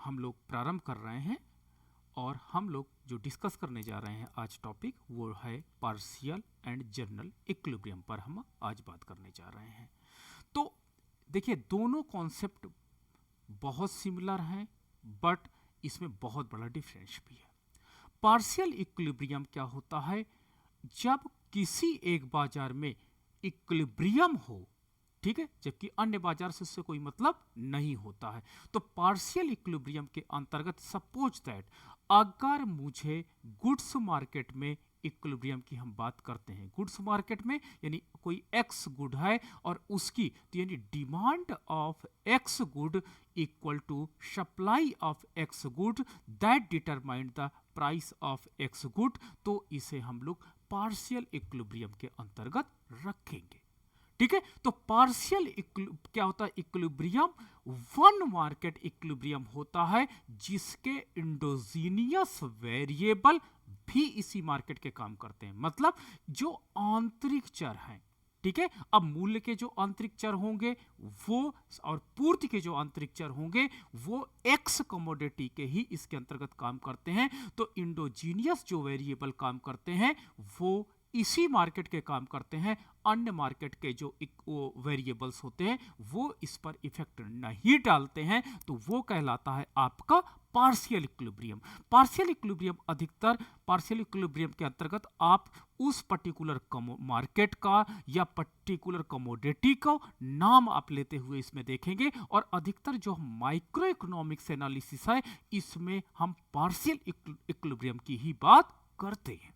हम लोग प्रारंभ कर रहे हैं और हम लोग जो डिस्कस करने जा रहे हैं आज टॉपिक वो है पार्शियल एंड जनरल इक्विलिब्रियम पर हम आज बात करने जा रहे हैं। तो देखिए दोनों कॉन्सेप्ट बहुत सिमिलर हैं बट इसमें बहुत बड़ा डिफरेंस भी है। पार्शियल इक्विलिब्रियम क्या होता है? जब किसी एक बाजार में इक्विलिब्रियम हो, ठीक है, जबकि अन्य बाजार से उससे कोई मतलब नहीं होता है। तो पार्शियल इक्विलिब्रियम के अंतर्गत सपोज दैट अगर मुझे गुड्स मार्केट में इक्विलिब्रियम की हम बात करते हैं, गुड्स मार्केट में यानी कोई एक्स गुड है और उसकी तो यानी demand of x good equal to supply of x good that determine the price of x good, तो इसे हम लोग पार्शियल इक्विलिब्रियम के अंतर्गत रखेंगे। ठीक है, तो पार्शियल क्या होता है? इक्विलिब्रियम वन मार्केट इक्विलिब्रियम होता है जिसके इंडोजीनियस वेरिएबल भी इसी मार्केट के काम करते हैं, मतलब जो आंतरिक चर हैं। ठीक है, अब मूल्य के जो आंतरिक चर होंगे वो और पूर्ति के जो आंतरिक चर होंगे वो एक्स कमोडिटी के ही इसके अंतर्गत काम करते हैं। तो इंडोजीनियस जो वेरिएबल काम करते हैं वो इसी मार्केट के काम करते हैं, अन्य मार्केट के जो वेरिएबल्स होते हैं वो इस पर इफेक्ट नहीं डालते हैं, तो वो कहलाता है आपका पार्शियल इक्विलिब्रियम। पार्शियल इक्विलिब्रियम अधिकतर पार्शियल इक्विलिब्रियम के अंतर्गत आप उस पर्टिकुलर मार्केट का या पर्टिकुलर कमोडिटी का नाम आप लेते हुए इसमें देखेंगे, और अधिकतर जो माइक्रो इकोनॉमिक्स एनालिसिस है इसमें हम पार्शियल इक्विलिब्रियम की ही बात करते हैं।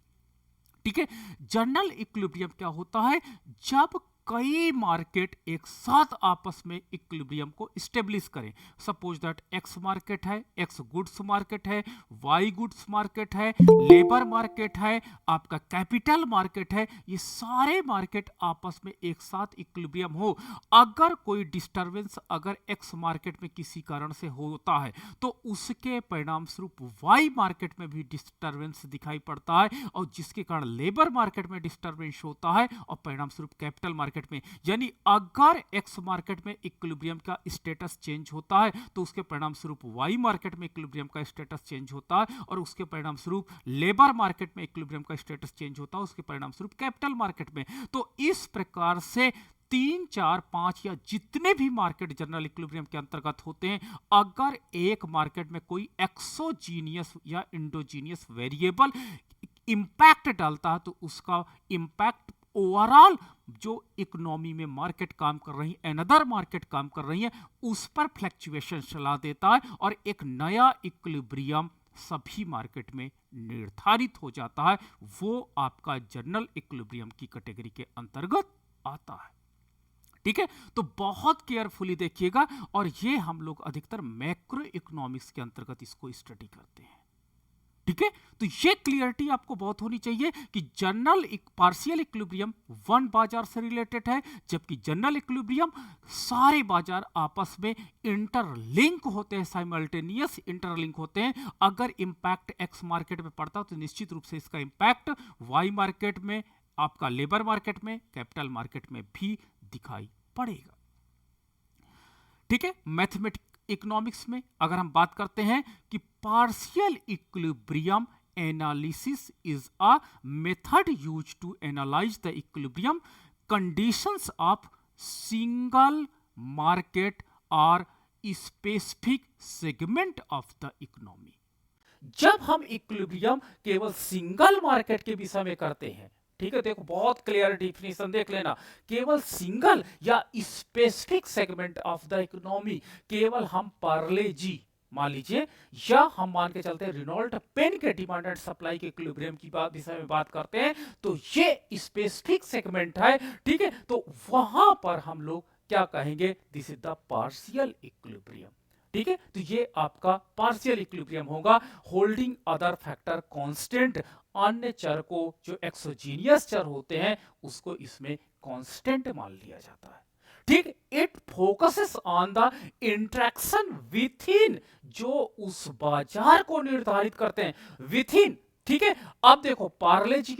ठीक है, जनरल इक्विलिब्रियम क्या होता है? जब कई मार्केट एक साथ आपस में इक्विलिब्रियम को स्टेब्लिश करें। सपोज दैट एक्स मार्केट है, एक्स गुड्स मार्केट है, वाई गुड्स मार्केट है, लेबर मार्केट है, आपका कैपिटल मार्केट है, ये सारे मार्केट आपस में एक साथ इक्विलिब्रियम हो। अगर कोई डिस्टर्बेंस अगर एक्स मार्केट में किसी कारण से होता है तो उसके परिणाम स्वरूप वाई मार्केट में भी डिस्टर्बेंस दिखाई पड़ता है, और जिसके कारण लेबर मार्केट में डिस्टर्बेंस होता है और परिणाम स्वरूप कैपिटल मार्केट में। यानी अगर एक्स मार्केट में इक्विलिब्रियम का स्टेटस चेंज होता है तो उसके परिणाम स्वरूप वाई मार्केट में इक्विलिब्रियम का स्टेटस चेंज होता है, और उसके परिणाम स्वरूप लेबर मार्केट में इक्विलिब्रियम का स्टेटस चेंज होता है, उसके परिणाम स्वरूप कैपिटल मार्केट में। तो इस प्रकार से 3, 4, 5 या जितने भी मार्केट जनरल इक्विलिब्रियम के अंतर्गत होते हैं, अगर एक मार्केट में कोई एक्सोजीनियस या इंडोजीनियस वेरिएबल इंपैक्ट डालता है तो उसका इंपैक्ट ओवरऑल जो इकोनॉमी में मार्केट काम कर रही है, अनदर मार्केट काम कर रही है, उस पर फ्लक्चुएशन चला देता है और एक नया इक्विलिब्रियम सभी मार्केट में निर्धारित हो जाता है। वो आपका जनरल इक्विलिब्रियम की कैटेगरी के अंतर्गत आता है। ठीक है, तो बहुत केयरफुली देखिएगा, और ये हम लोग अधिकतर मैक्रो इकोनॉमिक्स के अंतर्गत इसको स्टडी करते हैं। ठीक है, तो ये क्लियरिटी आपको बहुत होनी चाहिए कि जनरल पार्शियल इक्विलिब्रियम वन बाजार से रिलेटेड है, जबकि जनरल इक्विलिब्रियम सारे बाजार आपस में इंटरलिंक होते हैं, साइमल्टेनियस इंटरलिंक होते हैं। अगर इंपैक्ट एक्स मार्केट में पड़ता तो निश्चित रूप से इसका इंपैक्ट वाई मार्केट में, आपका लेबर मार्केट में, कैपिटल मार्केट में भी दिखाई पड़ेगा। ठीक है, मैथमेटिक्स इकोनॉमिक्स में अगर हम बात करते हैं कि partial equilibrium analysis is a method used to analyse the equilibrium conditions of single market और specific segment of the economy. जब हम इक्विलिब्रियम केवल सिंगल मार्केट के विषय में करते हैं, ठीक है, देखो बहुत क्लियर डिफिनेशन देख लेना, केवल सिंगल या specific segment of the economy, केवल हम पार्ले जी मान लीजिए या हम मान के चलते हैं रेनॉल्ट पेन के डिमांड एंड सप्लाई के इक्विलिब्रियम की बात विषय में बात करते हैं, तो ये स्पेसिफिक सेगमेंट है। ठीक है, तो वहां पर हम लोग क्या कहेंगे? This is the partial equilibrium. ठीक है, तो ये आपका पार्शियल इक्विलिब्रियम होगा, होल्डिंग अदर फैक्टर कांस्टेंट, अन्य चर को जो एक्सोजीनियस चर होते हैं उसको इसमें कांस्टेंट मान लिया जाता है। ठीक, it focuses on the interaction with इन, जो उस बाजार को निर्धारित करते हैं विथ इन। ठीक है। अब देखो पार्ले जी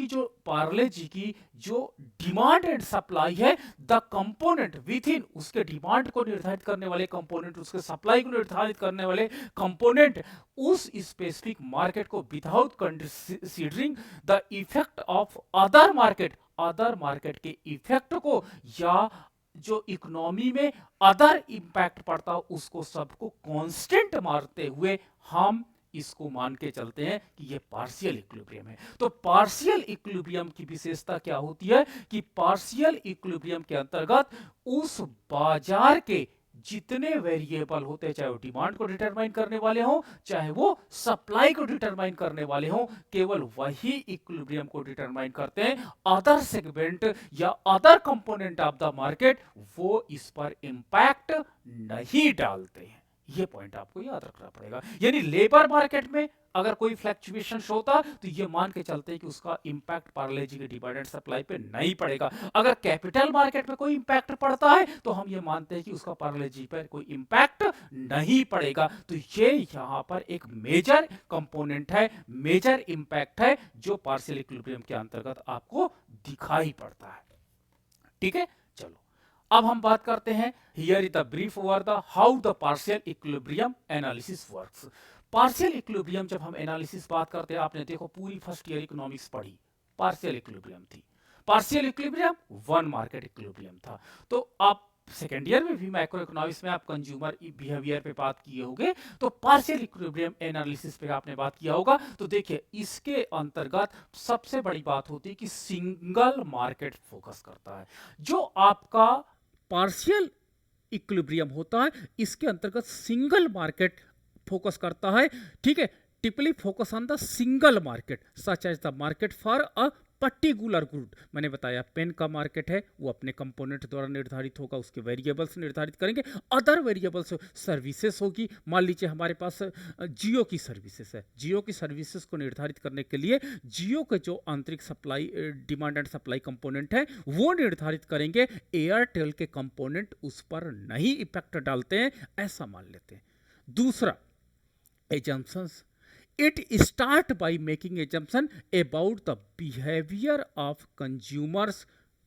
की जो डिमांड एंड सप्लाई है, द कंपोनेंट विथ इन, उसके डिमांड को निर्धारित करने वाले कंपोनेंट, उसके सप्लाई को निर्धारित करने वाले कंपोनेंट उस स्पेसिफिक मार्केट को without considering the effect of other market के इफेक्ट को, या जो इकोनॉमी में अदर इंपैक्ट पड़ता हो उसको सबको कांस्टेंट मारते हुए हम इसको मान के चलते हैं कि ये पार्शियल इक्विलिब्रियम है। तो पार्शियल इक्विलिब्रियम की विशेषता क्या होती है कि पार्शियल इक्विलिब्रियम के अंतर्गत उस बाजार के जितने वेरिएबल होते हैं, चाहे वो डिमांड को डिटरमाइन करने वाले हों, चाहे वो सप्लाई को डिटरमाइन करने वाले हों, केवल वही इक्विलिब्रियम को डिटरमाइन करते हैं। अदर सेगमेंट या other component of the market वो इस पर इंपैक्ट नहीं डालते हैं। ये पॉइंट आपको याद रखना पड़ेगा। यानी लेबर मार्केट में अगर कोई फ्लक्चुएशन होता तो ये मान के चलते हैं कि उसका इंपैक्ट पार्ले जी के डिमांड एंड सप्लाई पे नहीं पड़ेगा। अगर कैपिटल मार्केट में कोई इंपैक्ट पड़ता है तो हम ये मानते हैं कि उसका पार्ले जी पर कोई इंपैक्ट नहीं पड़ेगा। तो ये यहां पर एक मेजर कंपोनेंट है, मेजर इंपैक्ट है जो पार्शियल इक्विलिब्रियम के अंतर्गत आपको दिखाई पड़ता है। ठीक है, चलो अब हम बात करते हैं, here is the brief over the how the partial equilibrium analysis works. Partial equilibrium जब हम एनालिसिस बात करते हैं, आपने देखो पूरी फर्स्ट ईयर इकोनॉमिक्स पढ़ी, पार्शियल इक्विलिब्रियम थी। Partial equilibrium one market equilibrium था। तो आप सेकेंड ईयर में भी मैक्रो इकोनॉमिक्स में आप कंज्यूमर बिहेवियर पे बात किए होंगे, तो पार्शियल इक्विलिब्रियम एनालिसिस पे आपने बात किया होगा। तो देखिए इसके अंतर्गत सबसे बड़ी बात होती है कि सिंगल मार्केट फोकस करता है। जो आपका पार्शियल इक्विलिब्रियम होता है इसके अंतर्गत सिंगल मार्केट फोकस करता है। ठीक है, typically focus on the single market such as the market for a particular good. मैंने बताया पेन का मार्केट है वो अपने कंपोनेंट द्वारा निर्धारित होगा, उसके वेरिएबल्स निर्धारित करेंगे। अदर वेरिएबल्स सर्विसेज होगी, मान लीजिए हमारे पास जियो की सर्विसेज है, जियो की सर्विसेज को निर्धारित करने के लिए जियो के जो आंतरिक supply demand and supply component है वो निर्धारित करेंगे। एयरटेल के कंपोनेंट उस पर नहीं इफेक्ट डालते हैं, ऐसा मान लेते हैं। दूसरा, assumptions. It start by making assumption about the behavior of consumers,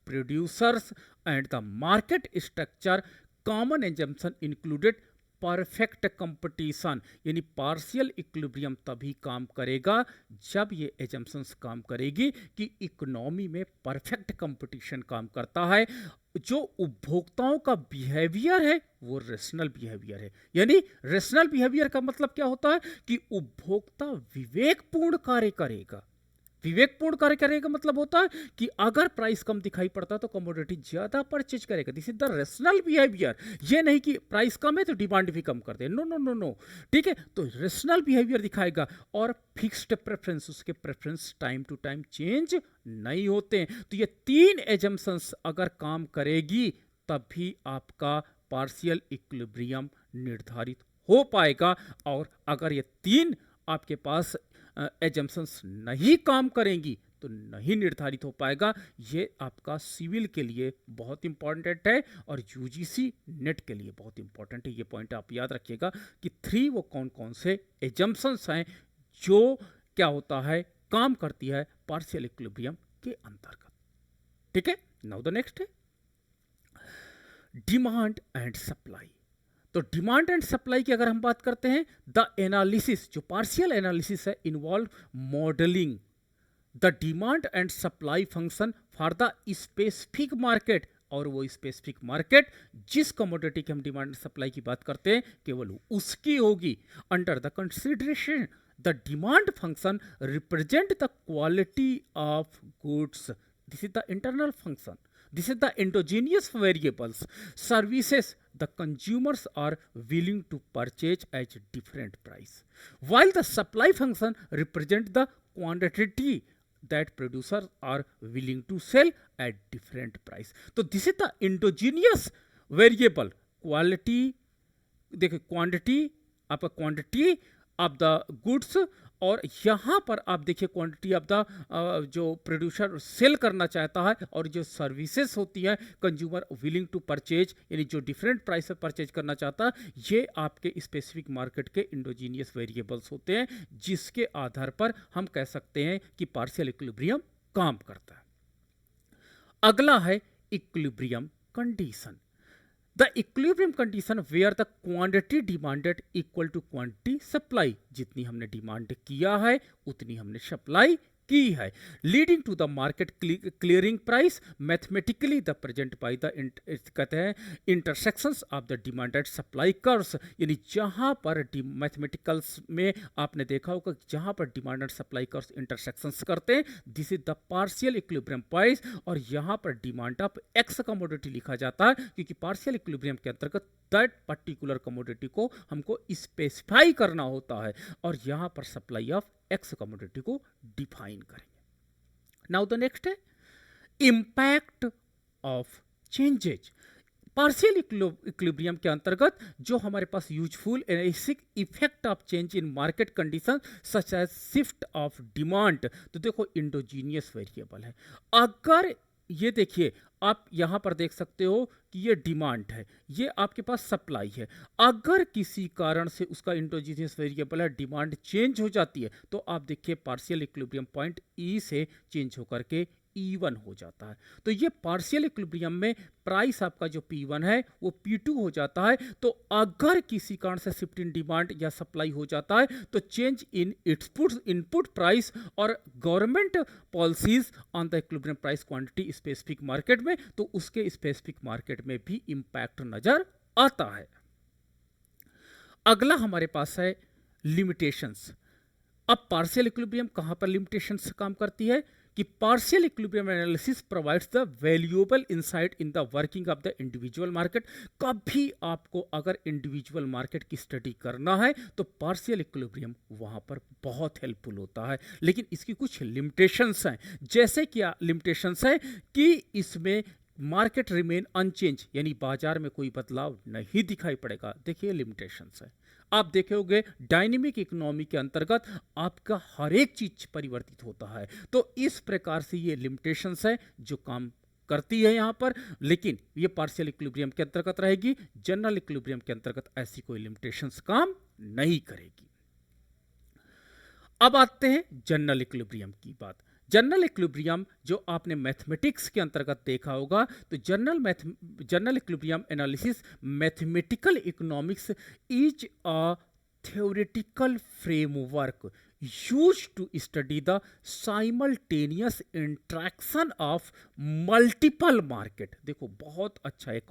producers and the market structure. Common assumption included perfect competition, यानी पार्शियल इक्विलिब्रियम तभी काम करेगा जब ये एजम्पशंस काम करेगी कि इकोनॉमी में परफेक्ट कंपटीशन काम करता है। जो उपभोक्ताओं का बिहेवियर है वो रेशनल बिहेवियर है। यानी रेशनल बिहेवियर का मतलब क्या होता है कि उपभोक्ता विवेकपूर्ण कार्य करेगा। विवेकपूर्ण कार्य करेगा मतलब होता है कि अगर प्राइस कम दिखाई पड़ता है तो कमोडिटी ज्यादा परचेज करेगा। This is the rational behaviour. ये नहीं कि प्राइस कम है तो डिमांड भी कम कर दे, नो नो नो नो। ठीक है, तो रेशनल बिहेवियर दिखाएगा। और फिक्स्ड प्रेफरेंस, उसके preference time to time change नहीं होते हैं। तो ये तीन एजम्पशंस अगर काम करेगी तभी आपका पार्शियल इक्विलिब्रियम निर्धारित हो पाएगा। और अगर ये तीन आपके पास एजम्पशंस नहीं काम करेंगी तो नहीं निर्धारित हो पाएगा। ये आपका सिविल के लिए बहुत इंपॉर्टेंट है और यूजीसी नेट के लिए बहुत इंपॉर्टेंट है। ये पॉइंट आप याद रखिएगा कि थ्री वो कौन कौन से एजम्पशंस हैं जो क्या होता है काम करती है पार्शियल इक्विलिब्रियम के अंतर्गत। ठीक है, नाउ द नेक्स्ट है डिमांड एंड सप्लाई। तो डिमांड एंड सप्लाई की अगर हम बात करते हैं, द एनालिसिस, जो पार्शियल एनालिसिस है, involve modelling the demand and supply function for the specific market. और वो स्पेसिफिक मार्केट जिस कमोडिटी की हम डिमांड एंड सप्लाई की बात करते हैं केवल उसकी होगी। Under the consideration the demand function represent the quality of goods. This is the internal function, this is the endogenous variables, services the consumers are willing to purchase at different price, while the supply function represent the quantity that producers are willing to sell at different price. तो this is the endogenous variable, quality देखिए quantity, आपका quantity of the goods, और यहाँ पर आप देखिए quantity of the जो producer cell करना चाहता है, और जो सर्विसेज होती है कंज्यूमर विलिंग टू परचेज, यानी जो डिफरेंट प्राइस पर परचेज करना चाहता है, ये आपके स्पेसिफिक मार्केट के इंडोजीनियस वेरिएबल्स होते हैं, जिसके आधार पर हम कह सकते हैं कि पार्शियल इक्विलिब्रियम काम करता है। अगला है equilibrium condition. The equilibrium condition where the quantity demanded equal to quantity supply, जितनी हमने डिमांड किया है उतनी हमने सप्लाई की है, leading to the market clearing price mathematically the present by the कहते हैं intersections of the demand and supply curves, यानी जहां पर मैथमेटिकल्स में आपने देखा होगा जहां पर demand and supply curves intersections करते हैं, this is the partial equilibrium price, और यहां पर डिमांड ऑफ एक्स कमोडिटी लिखा जाता है, क्योंकि पार्शियल इक्विलिब्रियम के अंतर्गत दैट पर्टिकुलर कमोडिटी को हमको स्पेसिफाई करना होता है, और यहां पर सप्लाई ऑफ एक्स कमोडिटी को डिफाइन करेंगे। नाउ द नेक्स्ट है impact of changes. Partial equilibrium के अंतर्गत जो हमारे पास useful analysis effect of change in market condition such as shift of demand, तो देखो इंडोजीनियस वेरिएबल है। अगर ये देखिए आप यहां पर देख सकते हो कि ये डिमांड है, ये आपके पास सप्लाई है, अगर किसी कारण से उसका इंडोजीनियस वेरिएबल है डिमांड चेंज हो जाती है, तो आप देखिए पार्शियल इक्विलिब्रियम पॉइंट ई से चेंज होकर के E1 हो जाता है। तो ये पार्शियल इक्विलिब्रियम में प्राइस आपका जो P1 है वो P2 हो जाता है। तो अगर किसी कारण से शिफ्ट इन डिमांड या सप्लाई हो जाता है, तो चेंज इन इनपुट प्राइस और government policies on the equilibrium price quantity specific market में, तो उसके स्पेसिफिक मार्केट में भी इंपैक्ट नजर आता है। अगला हमारे पास है लिमिटेशंस। अब पार्शियल इक्विलिब्रियम कहां पर लिमिटेशंस काम करती है कि partial equilibrium analysis provides the valuable insight in the working of the individual market. कभी आपको अगर इंडिविजुअल मार्केट की स्टडी करना है तो पार्शियल इक्विलिब्रियम वहां पर बहुत हेल्पफुल होता है, लेकिन इसकी कुछ लिमिटेशंस हैं। जैसे क्या लिमिटेशंस है कि इसमें मार्केट रिमेन अनचेंज, यानी बाजार में कोई बदलाव नहीं दिखाई पड़ेगा। देखिए लिमिटेशंस है, आप देखे होंगे डायनेमिक इकोनॉमी के अंतर्गत आपका हर एक चीज परिवर्तित होता है, तो इस प्रकार से ये लिमिटेशंस है जो काम करती है यहां पर, लेकिन ये पार्शियल इक्विलिब्रियम के अंतर्गत रहेगी। जनरल इक्विलिब्रियम के अंतर्गत ऐसी कोई लिमिटेशंस काम नहीं करेगी। अब आते हैं जनरल इक्विलिब्रियम की बात। जनरल इक्विलिब्रियम जो आपने मैथमेटिक्स के अंतर्गत देखा होगा, तो general equilibrium analysis mathematical economics is a theoretical framework used to study the simultaneous interaction of multiple market। देखो बहुत अच्छा है,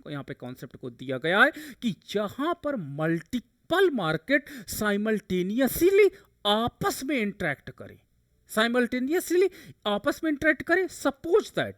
यहाँ पे कॉन्सेप्ट को दिया गया है कि जहां पर मल्टीपल मार्केट साइमल्टेनियसली आपस में इंटरेक्ट करें, साइमल्टेनियसली आपस में इंटरेक्ट करें। सपोज दैट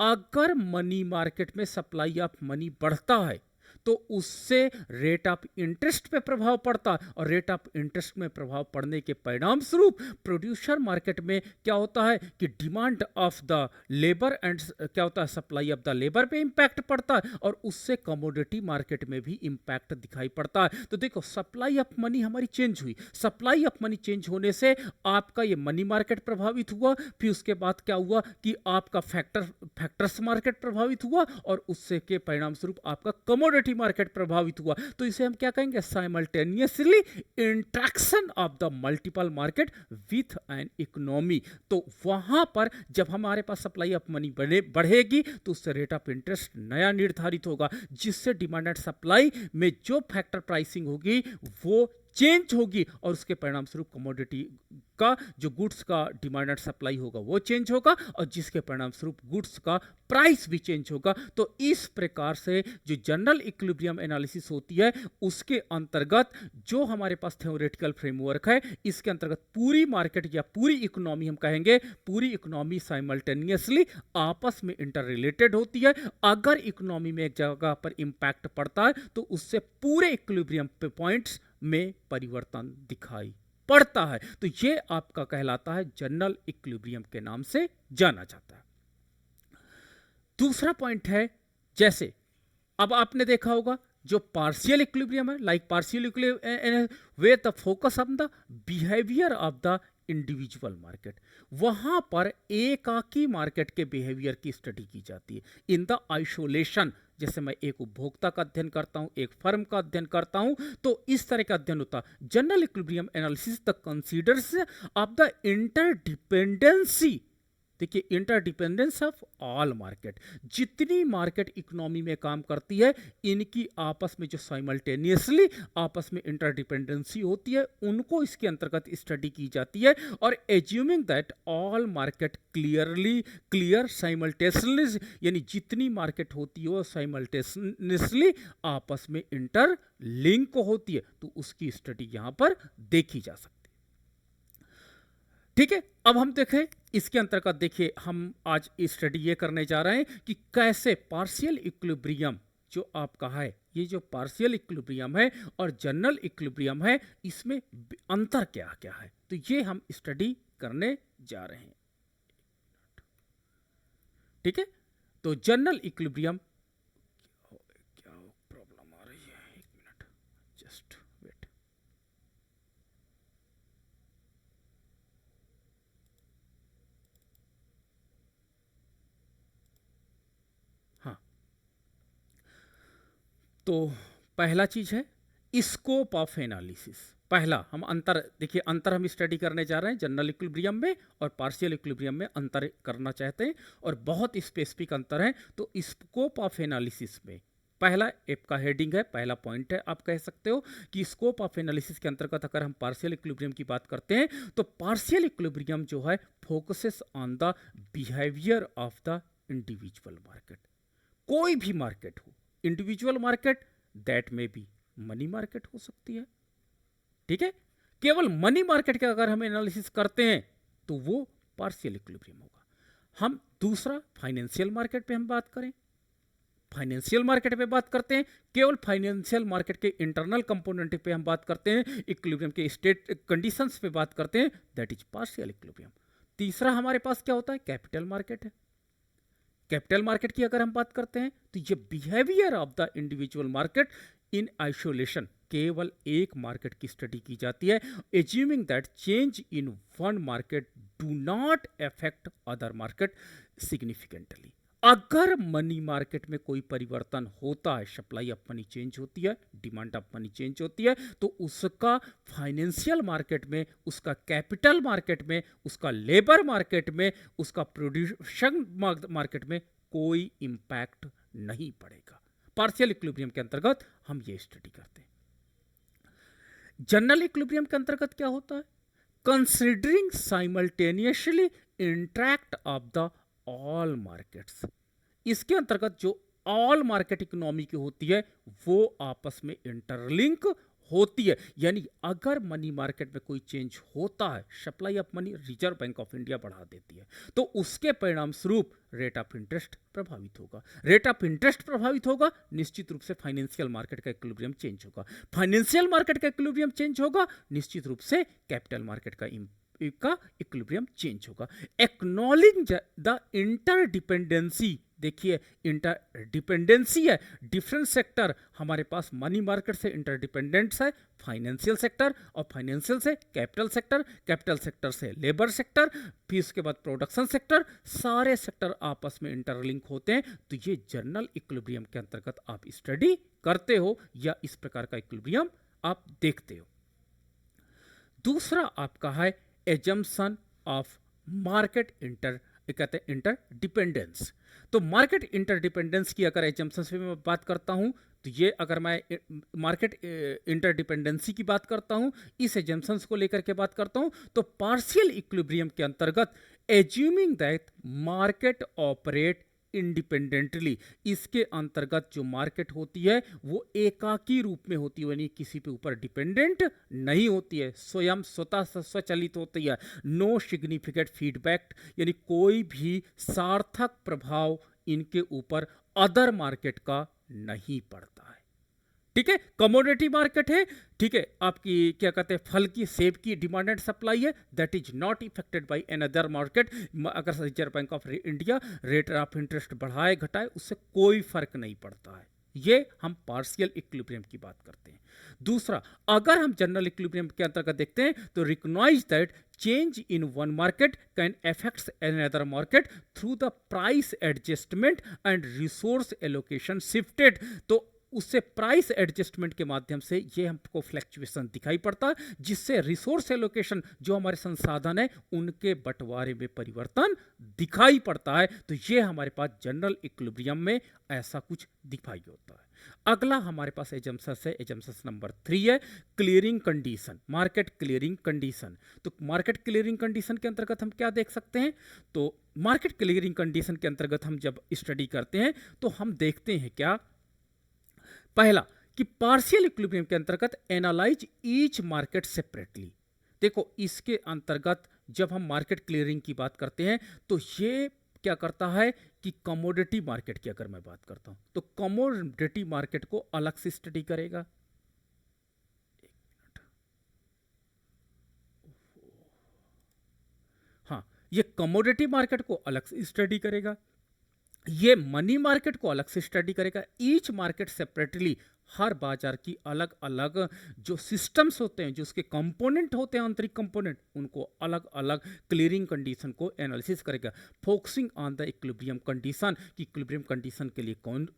अगर मनी मार्केट में सप्लाई ऑफ मनी बढ़ता है तो उससे रेट ऑफ इंटरेस्ट पे प्रभाव पड़ता है, और रेट ऑफ इंटरेस्ट में प्रभाव पड़ने के परिणाम स्वरूप प्रोड्यूसर मार्केट में क्या होता है कि demand of the labour and क्या होता है सप्लाई ऑफ द लेबर पे इंपैक्ट पड़ता है, और उससे कमोडिटी मार्केट में भी इंपैक्ट दिखाई पड़ता है। तो देखो सप्लाई ऑफ मनी हमारी चेंज हुई, सप्लाई ऑफ मनी चेंज होने से आपका ये मनी मार्केट प्रभावित हुआ, फिर उसके बाद क्या हुआ कि आपका फैक्टर्स मार्केट प्रभावित हुआ, और उससे के परिणाम स्वरूप आपका कमोडिटी मार्केट प्रभावित हुआ। तो इसे हम क्या कहेंगे, simultaneously interaction of the multiple market with an economy. तो वहां पर जब हमारे पास सप्लाई ऑफ मनी बढ़ेगी तो उससे रेट ऑफ इंटरेस्ट नया निर्धारित होगा, जिससे डिमांड एंड सप्लाई में जो फैक्टर प्राइसिंग होगी वो चेंज होगी, और उसके परिणाम स्वरूप कमोडिटी का जो गुड्स का डिमांड एंड सप्लाई होगा वो चेंज होगा, और जिसके परिणाम स्वरूप गुड्स का प्राइस भी चेंज होगा। तो इस प्रकार से जो जनरल इक्विलिब्रियम एनालिसिस होती है उसके अंतर्गत जो हमारे पास थ्योरेटिकल फ्रेमवर्क है, इसके अंतर्गत पूरी मार्केट या पूरी इकोनॉमी हम कहेंगे, पूरी इकोनॉमी साइमल्टेनियसली आपस में इंटर रिलेटेड होती है। अगर इकोनॉमी में एक जगह पर इंपैक्ट पड़ता है तो उससे पूरे इक्विलिब्रियम पॉइंट्स में परिवर्तन दिखाई पड़ता है। तो यह आपका कहलाता है जनरल इक्विलिब्रियम के नाम से जाना जाता है। दूसरा पॉइंट है, जैसे अब आपने देखा होगा जो पार्शियल इक्विलिब्रियम है, like partial equilibrium way the focus on the behaviour of the individual market, वहां पर एकाकी मार्केट के बिहेवियर की स्टडी की जाती है। इन द आइसोलेशन, जैसे मैं एक उपभोक्ता का अध्ययन करता हूं, एक फर्म का अध्ययन करता हूं, तो इस तरह का अध्ययन होता है। General equilibrium analysis the considers of the interdependency, देखिए इंटरडिपेंडेंस ऑफ ऑल मार्केट, जितनी मार्केट इकोनॉमी में काम करती है इनकी आपस में जो साइमल्टेनियसली आपस में इंटरडिपेंडेंसी होती है उनको इसके अंतर्गत स्टडी की जाती है। और assuming that all market clear simultaneously, यानी जितनी मार्केट होती है वो साइमल्टेनियसली आपस में इंटरलिंक होती है, तो उसकी स्टडी यहां पर देखी जा सकती है। ठीक है, अब हम देखें इसके अंतर्गत, देखिए हम आज स्टडी ये करने जा रहे हैं कि कैसे पार्शियल इक्विलिब्रियम जो आपका है, ये जो पार्शियल इक्विलिब्रियम है और जनरल इक्विलिब्रियम है, इसमें अंतर क्या क्या है, तो ये हम स्टडी करने जा रहे हैं। ठीक है, तो जनरल इक्विलिब्रियम, क्या प्रॉब्लम आ रही है, एक मिनट जस्ट वेट। हाँ, तो पहला चीज है स्कोप ऑफ एनालिसिस। पहला हम अंतर, देखिए अंतर हम स्टडी करने जा रहे हैं जनरल इक्विलिब्रियम में और पार्शियल इक्विलिब्रियम में अंतर करना चाहते हैं, और बहुत स्पेसिफिक अंतर है। तो स्कोप ऑफ एनालिसिस में पहला आपका हेडिंग है, पहला पॉइंट है, आप कह सकते हो कि स्कोप ऑफ एनालिसिस के अंतर्गत अगर हम पार्शियल इक्विलिब्रियम की बात करते हैं तो पार्शियल इक्विलिब्रियम जो है focuses on the behaviour of the individual market. कोई भी मार्केट हो, इंडिविजुअल मार्केट, दैट में बी मनी मार्केट हो सकती है। ठीक है, केवल मनी मार्केट का अगर हम एनालिसिस करते हैं तो वो पार्शियल इक्विलिब्रियम होगा। हम दूसरा फाइनेंशियल मार्केट पे हम बात करें, फाइनेंशियल मार्केट पे बात करते हैं, केवल फाइनेंशियल मार्केट के इंटरनल कंपोनेंट पे हम बात करते हैं, इक्विलिब्रियम के स्टेट कंडीशंस पे बात करते हैं, दैट इज पार्शियल इक्विलिब्रियम। तीसरा हमारे पास क्या होता है, कैपिटल मार्केट है। कैपिटल मार्केट की अगर हम बात करते हैं तो ये behaviour of the individual market in isolation, केवल एक मार्केट की स्टडी की जाती है, assuming that change in one market do not affect other market significantly. अगर मनी मार्केट में कोई परिवर्तन होता है, सप्लाई ऑफ मनी चेंज होती है, डिमांड ऑफ मनी चेंज होती है, तो उसका फाइनेंशियल मार्केट में, उसका कैपिटल मार्केट में, उसका लेबर मार्केट में, उसका प्रोड्यूशन मार्केट में कोई इंपैक्ट नहीं पड़ेगा। पार्शियल इक्विलिब्रियम के अंतर्गत हम ये स्टडी करते हैं। जनरल इक्विलिब्रियम के अंतर्गत क्या होता है, considering simultaneously interact of the all markets. इसके अंतर्गत जो ऑल मार्केट इकोनॉमी की होती है वो आपस में इंटरलिंक होती है, यानी अगर मनी मार्केट में कोई चेंज होता है, supply of money reserve Bank of India बढ़ा देती है, तो उसके परिणाम स्वरूप रेट ऑफ इंटरेस्ट प्रभावित होगा। रेट ऑफ इंटरेस्ट प्रभावित होगा, निश्चित रूप से फाइनेंशियल मार्केट का इक्विलिब्रियम चेंज होगा। फाइनेंशियल मार्केट का इक्विलिब्रियम चेंज होगा, निश्चित रूप से कैपिटल मार्केट का इक्विलिब्रियम चेंज होगा। एक्नॉलेज द इंटरडिपेंडेंसी, देखिए इंटरडिपेंडेंसी है, डिफरेंट सेक्टर हमारे पास मनी मार्केट से इंटरडिपेंडेंट्स है, फाइनेंशियल सेक्टर, और फाइनेंशियल से कैपिटल सेक्टर, कैपिटल सेक्टर से लेबर सेक्टर, फिर उसके बाद प्रोडक्शन सेक्टर, सारे सेक्टर आपस में इंटरलिंक होते हैं। तो ये जनरल इक्विलिब्रियम के अंतर्गत आप स्टडी करते हो या इस प्रकार का इक्विलिब्रियम आप देखते हो। दूसरा आपका है एजम्पशन ऑफ मार्केट इंटरडिपेंडेंस। तो मार्केट इंटरडिपेंडेंस की अगर एजम्पशंस में मैं बात करता हूं तो ये, अगर मैं मार्केट इंटरडिपेंडेंसी की बात करता हूं, इस एजम्पशंस को लेकर के बात करता हूं, तो पार्शियल इक्विलिब्रियम के अंतर्गत assuming that market operate independently, इसके अंतर्गत जो मार्केट होती है वो एकाकी रूप में होती है, यानी किसी पे ऊपर डिपेंडेंट नहीं होती है, स्वयं स्वतः स्वचालित होती है। नो सिग्निफिकेंट फीडबैक, यानी कोई भी सार्थक प्रभाव इनके ऊपर अदर मार्केट का नहीं पड़ता है। ठीक है, कमोडिटी मार्केट है, ठीक है, आपकी क्या कहते हैं, फल की, सेब की डिमांड एंड सप्लाई है, that is not affected by another market. अगर Reserve Bank of India rate of interest बढ़ाए घटाए, उससे कोई फर्क नहीं पड़ता है। ये हम पार्शियल इक्विलिब्रियम की बात करते हैं। दूसरा, अगर हम जनरल इक्विलिब्रियम के अंतर्गत देखते हैं तो recognise that change in one market can affects another market through the price adjustment and resource allocation shifted. तो उससे प्राइस एडजस्टमेंट के माध्यम से ये हमको फ्लैक्चुएशन दिखाई पड़ता है, जिससे रिसोर्स एलोकेशन जो हमारे संसाधन है उनके बंटवारे में परिवर्तन दिखाई पड़ता है। तो ये हमारे पास जनरल इक्विलिब्रियम में ऐसा कुछ दिखाई होता है। अगला हमारे पास एजम्पशंस है, एजम्पशंस नंबर 3 है clearing condition, market clearing condition. तो मार्केट क्लियरिंग कंडीशन के अंतर्गत हम क्या देख सकते हैं? तो मार्केट क्लियरिंग कंडीशन के अंतर्गत हम जब स्टडी करते हैं तो हम देखते हैं क्या, पहला कि पार्शियल इक्विलिब्रियम के अंतर्गत एनालाइज ईच मार्केट सेपरेटली। देखो, इसके अंतर्गत जब हम मार्केट क्लियरिंग की बात करते हैं तो ये क्या करता है कि कमोडिटी मार्केट की अगर मैं बात करता हूं तो कमोडिटी मार्केट को अलग से स्टडी करेगा। हाँ, ये कमोडिटी मार्केट को अलग से स्टडी करेगा, ये मनी मार्केट को अलग से स्टडी करेगा। ईच मार्केट सेपरेटली, हर बाजार की अलग अलग जो सिस्टम्स होते हैं, जो उसके कंपोनेंट होते हैं, आंतरिक कंपोनेंट, उनको अलग अलग क्लियरिंग कंडीशन को एनालिसिस करेगा, focusing on the equilibrium condition कि इक्विलिब्रियम कंडीशन के लिए कौन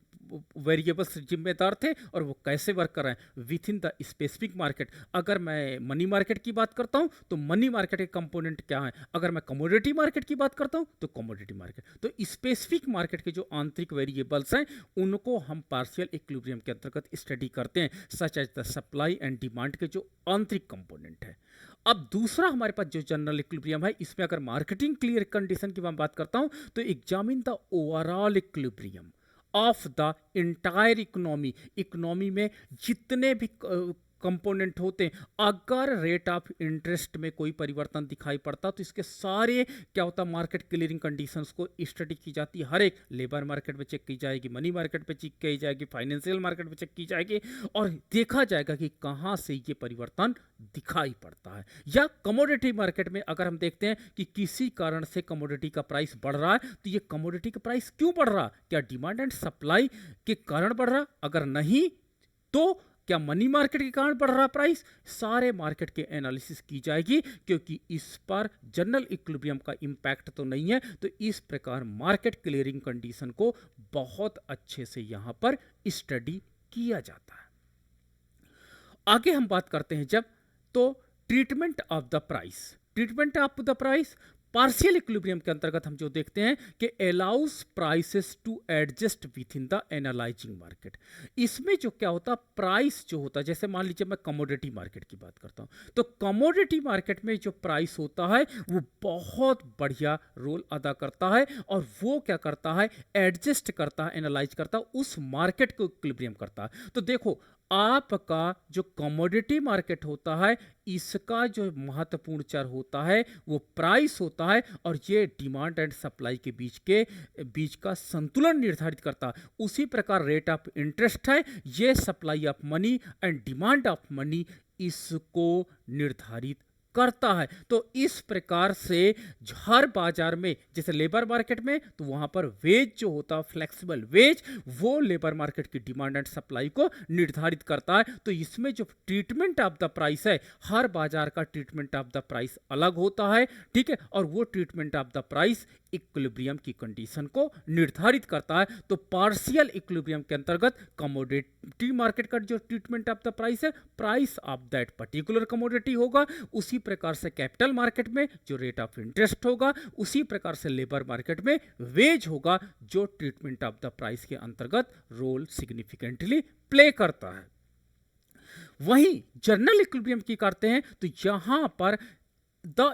वेरिएबल्स जिम्मेदार थे और वो कैसे वर्क कर रहे हैं with in the specific market. अगर मैं मनी मार्केट की बात करता हूं तो मनी मार्केट के कंपोनेंट क्या है, अगर मैं कमोडिटी मार्केट की बात करता हूं तो कमोडिटी मार्केट। तो स्पेसिफिक मार्केट के जो आंतरिक वेरिएबल्स हैं उनको हम पार्शियल इक्विलिब्रियम के अंतर्गत स्टडी करते हैं, such as the supply and demand के जो आंतरिक कंपोनेंट है। अब दूसरा हमारे पास जो जनरल इक्विलिब्रियम है, इसमें अगर मार्केटिंग क्लियर कंडीशन की मैं बात करता हूं तो examine the overall equilibrium of the entire economy. Economy में जितने भी कंपोनेंट होते हैं, अगर रेट ऑफ इंटरेस्ट में कोई परिवर्तन दिखाई पड़ता तो इसके सारे क्या होता, मार्केट क्लियरिंग कंडीशंस को स्टडी की जाती है। हर एक लेबर मार्केट में चेक की जाएगी, मनी मार्केट पे चेक की जाएगी, फाइनेंशियल मार्केट में चेक की जाएगी और देखा जाएगा कि कहाँ से ये परिवर्तन दिखाई पड़ता है। या कमोडिटी मार्केट में अगर हम देखते हैं कि किसी कारण से कमोडिटी का प्राइस बढ़ रहा है तो ये कमोडिटी का प्राइस क्यों बढ़ रहा, क्या डिमांड एंड सप्लाई के कारण बढ़ रहा, अगर नहीं तो क्या मनी मार्केट के कारण बढ़ रहा प्राइस, सारे मार्केट के एनालिसिस की जाएगी, क्योंकि इस पर जनरल इक्विलिब्रियम का इंपैक्ट तो नहीं है। तो इस प्रकार मार्केट क्लियरिंग कंडीशन को बहुत अच्छे से यहां पर स्टडी किया जाता है। आगे हम बात करते हैं जब, तो treatment of the price, treatment of the price partial equilibrium के अंतर्गत हम जो देखते हैं कि allows prices to adjust within the analysing market. इसमें जो क्या होता, प्राइस जो होता है, जैसे मान लीजिए मैं कमोडिटी मार्केट की बात करता हूं तो कमोडिटी मार्केट में जो प्राइस होता है वो बहुत बढ़िया रोल अदा करता है और वो क्या करता है, एडजस्ट करता है, एनालाइज करता है, उस मार्केट को इक्विलिब्रियम करता है। तो देखो, आपका जो कमोडिटी मार्केट होता है इसका जो महत्वपूर्ण चर होता है वो प्राइस होता है और ये डिमांड एंड सप्लाई के बीच का संतुलन निर्धारित करता है। उसी प्रकार रेट ऑफ इंटरेस्ट है, ये supply of money and demand of money इसको निर्धारित करता है। तो इस प्रकार से हर बाजार में, जैसे लेबर मार्केट में तो वहां पर वेज जो होता है, फ्लेक्सिबल वेज, वो लेबर मार्केट की डिमांड एंड सप्लाई को निर्धारित करता है। तो इसमें जो ट्रीटमेंट ऑफ द प्राइस है, हर बाजार का ट्रीटमेंट ऑफ द प्राइस अलग होता है, ठीक है, और वो treatment of the price equilibrium की कंडीशन को निर्धारित करता है। तो पार्शियल इक्विलिब्रियम के अंतर्गत कमोडिटी मार्केट का जो ट्रीटमेंट ऑफ द प्राइस है, price of that particular commodity होगा। उसी प्रकार से कैपिटल मार्केट में जो रेट ऑफ इंटरेस्ट होगा, उसी प्रकार से लेबर मार्केट में वेज होगा, जो ट्रीटमेंट ऑफ द प्राइस के अंतर्गत रोल सिग्निफिकेंटली प्ले करता है। वहीं जनरल इक्विलिब्रियम की करते हैं तो यहां पर the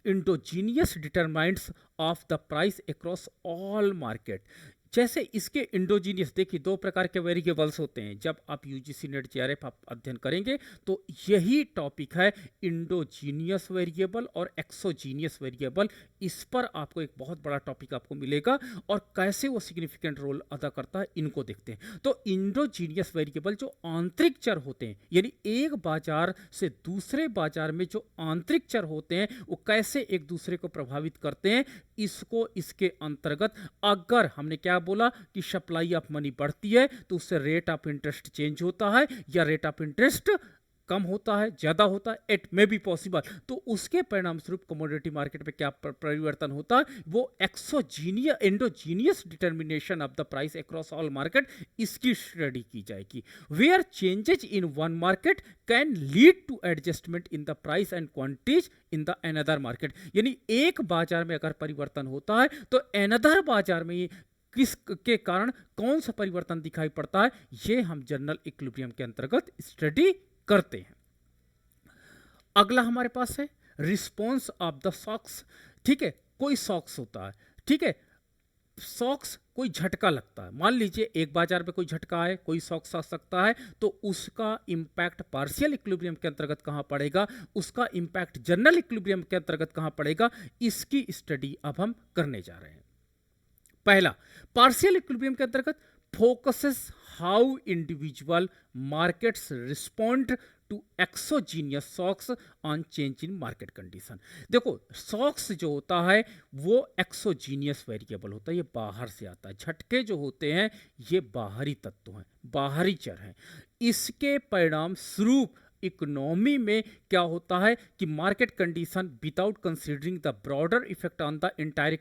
endogenous determinants of the price across all market। जैसे इसके इंडोजीनियस, देखिए दो प्रकार के वेरिएबल्स होते हैं। जब आप यूजीसी नेट जेआरएफ आप अध्ययन करेंगे तो यही टॉपिक है, इंडोजीनियस वेरिएबल और एक्सोजीनियस वेरिएबल। इस पर आपको एक बहुत बड़ा टॉपिक आपको मिलेगा और कैसे वो सिग्निफिकेंट रोल अदा करता है इनको देखते हैं। तो इंडोजीनियस वेरिएबल जो आंतरिक चर होते हैं, यानी एक बाजार से दूसरे बाजार में जो आंतरिक चर होते हैं वो कैसे एक दूसरे को प्रभावित करते हैं, इसको इसके अंतर्गत अगर हमने क्या बोला कि सप्लाई ऑफ मनी बढ़ती है तो उससे रेट ऑफ इंटरेस्ट चेंज होता है या रेट ऑफ इंटरेस्ट कम होता है, ज़्यादा होता है, इट मे बी पॉसिबल। तो उसके परिणाम स्वरूप कमोडिटी मार्केट में क्या परिवर्तन होता है, वो endogenous determination of the price across all market, इसकी स्टडी की जाएगी। Where changes in one market can lead to adjustment in the price and quantities in the another market. यानी एक बाजार में अगर परिवर्तन होता है तो अनदर बाजार में किस के कारण कौन सा परिवर्तन दिखाई पड़ता है, ये हम जनरल इक्विलिब्रियम के अंतर्गत स्टडी करते हैं। अगला हमारे पास है रिस्पॉन्स ऑफ द शॉक्स। ठीक है, कोई शॉक्स होता है, ठीक है, शॉक्स कोई झटका लगता है, मान लीजिए एक बाजार में कोई झटका है, कोई शॉक्स आ सकता है, तो उसका इंपैक्ट पार्शियल इक्विलिब्रियम के अंतर्गत कहां पड़ेगा, उसका इंपैक्ट जनरल इक्विलिब्रियम के अंतर्गत कहां पड़ेगा, इसकी स्टडी अब हम करने जा रहे हैं। पहला, पार्शियल इक्विलिब्रियम के अंतर्गत focuses how individual markets respond to exogenous shocks on change in market condition. देखो, शॉक्स जो होता है वो एक्सोजीनियस वेरिएबल होता है, ये बाहर से आता है। झटके जो होते हैं ये बाहरी तत्व हैं, बाहरी चर हैं। इसके परिणाम स्वरूप इकोनॉमी में क्या होता है कि market condition without considering the broader effect on the entire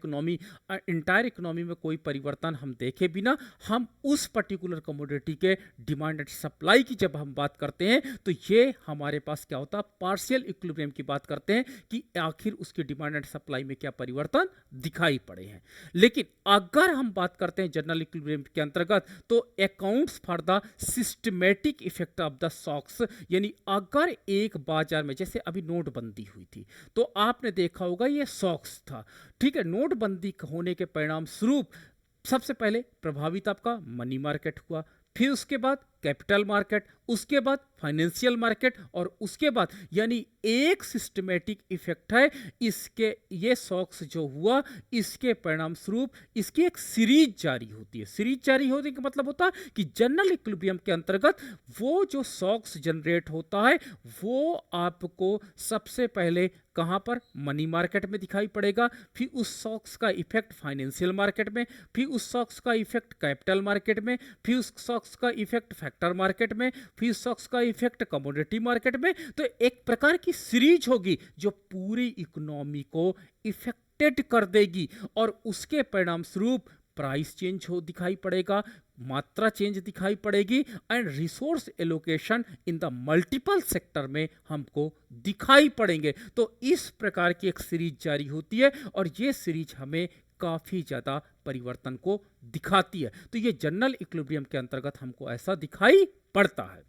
economy में कोई परिवर्तन हम देखे बिना हम उस पर्टिकुलर कमोडिटी के डिमांड एंड सप्लाई की जब हम बात करते हैं तो ये हमारे पास क्या होता है, पार्शियल इक्विलिब्रियम की बात करते हैं कि आखिर उसकी डिमांड एंड सप्लाई में क्या परिवर्तन दिखाई पड़े हैं। लेकिन अगर हम बात करते हैं जनरल इक्विलिब्रियम के अंतर्गत तो accounts for the systematic effect of the shocks, यानी अगर एक बाजार में जैसे अभी नोटबंदी हुई थी तो आपने देखा होगा ये शॉक्स था। ठीक है, नोटबंदी होने के परिणाम स्वरूप सबसे पहले प्रभावित आपका मनी मार्केट हुआ, फिर उसके बाद कैपिटल मार्केट, उसके बाद फाइनेंशियल मार्केट और उसके बाद यानी एक सिस्टमेटिक इफेक्ट है। इसके ये शॉक्स जो हुआ इसके परिणाम स्वरूप इसकी एक सीरीज जारी होती है। सीरीज जारी होने का मतलब होता है कि जनरल इक्विलिब्रियम के अंतर्गत वो जो शॉक्स जनरेट होता है वो आपको सबसे पहले कहां पर, मनी मार्केट में दिखाई पड़ेगा, फिर उस शॉक्स का इफेक्ट फाइनेंशियल मार्केट में, फिर उस शॉक्स का इफेक्ट कैपिटल मार्केट में, फिर उस शॉक्स का इफेक्ट फैक्टर मार्केट में, फिर शॉक्स का इफेक्ट कमोडिटी मार्केट में। तो एक प्रकार की सीरीज होगी जो पूरी इकोनॉमी को इफेक्टेड कर देगी और उसके परिणाम स्वरूप प्राइस चेंज हो दिखाई पड़ेगा, मात्रा चेंज दिखाई पड़ेगी and resource allocation in the multiple sector में हमको दिखाई पड़ेंगे। तो इस प्रकार की एक सीरीज जारी होती है और ये सीरीज हमें काफी ज्यादा परिवर्तन को दिखाती है। तो ये जनरल इक्विलिब्रियम के अंतर्गत हमको ऐसा दिखाई पड़ता है।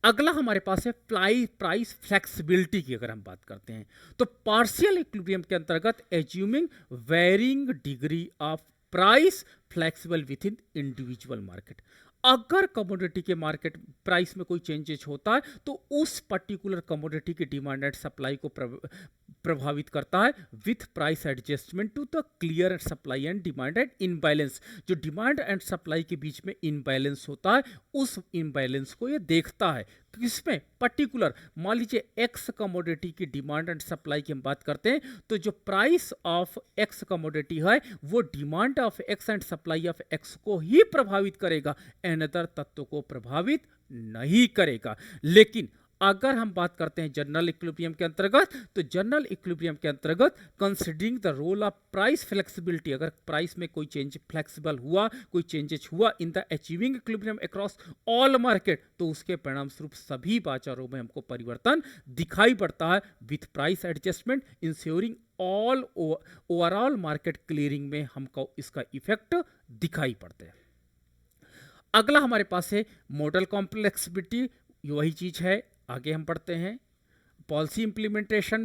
अगला हमारे पास है प्राइस फ्लेक्सिबिलिटी की अगर हम बात करते हैं तो पार्शियल इक्विलिब्रियम के अंतर्गत assuming varying degree of price flexible within individual market. अगर कमोडिटी के मार्केट प्राइस में कोई चेंजेस होता है तो उस पर्टिकुलर कमोडिटी की डिमांड एंड सप्लाई को प्रभावित करता है with price adjustment to the clear supply and demand and imbalance. जो डिमांड एंड सप्लाई के बीच में इनबैलेंस होता है उस इनबैलेंस को ये देखता है। किसमें पर्टिकुलर, मान लीजिए एक्स कमोडिटी की डिमांड एंड सप्लाई की हम बात करते हैं तो जो प्राइस ऑफ एक्स कमोडिटी है वो demand of x and supply of x को ही प्रभावित करेगा, अनदर तत्व को प्रभावित नहीं करेगा। लेकिन अगर हम बात करते हैं जनरल इक्विलिब्रियम के अंतर्गत तो जनरल इक्विलिब्रियम के अंतर्गत considering the role of price flexibility, अगर प्राइस में कोई चेंज फ्लेक्सिबल हुआ, कोई चेंजेस हुआ in the achieving equilibrium across all market तो उसके परिणाम स्वरूप सभी बाजारों में हमको परिवर्तन दिखाई पड़ता है with price adjustment ensuring all overall market clearing में हमको इसका इफेक्ट दिखाई पड़ते हैं। अगला हमारे पास है मॉडल कॉम्प्लेक्सिबिलिटी, वही चीज है। आगे हम पढ़ते हैं पॉलिसी इंप्लीमेंटेशन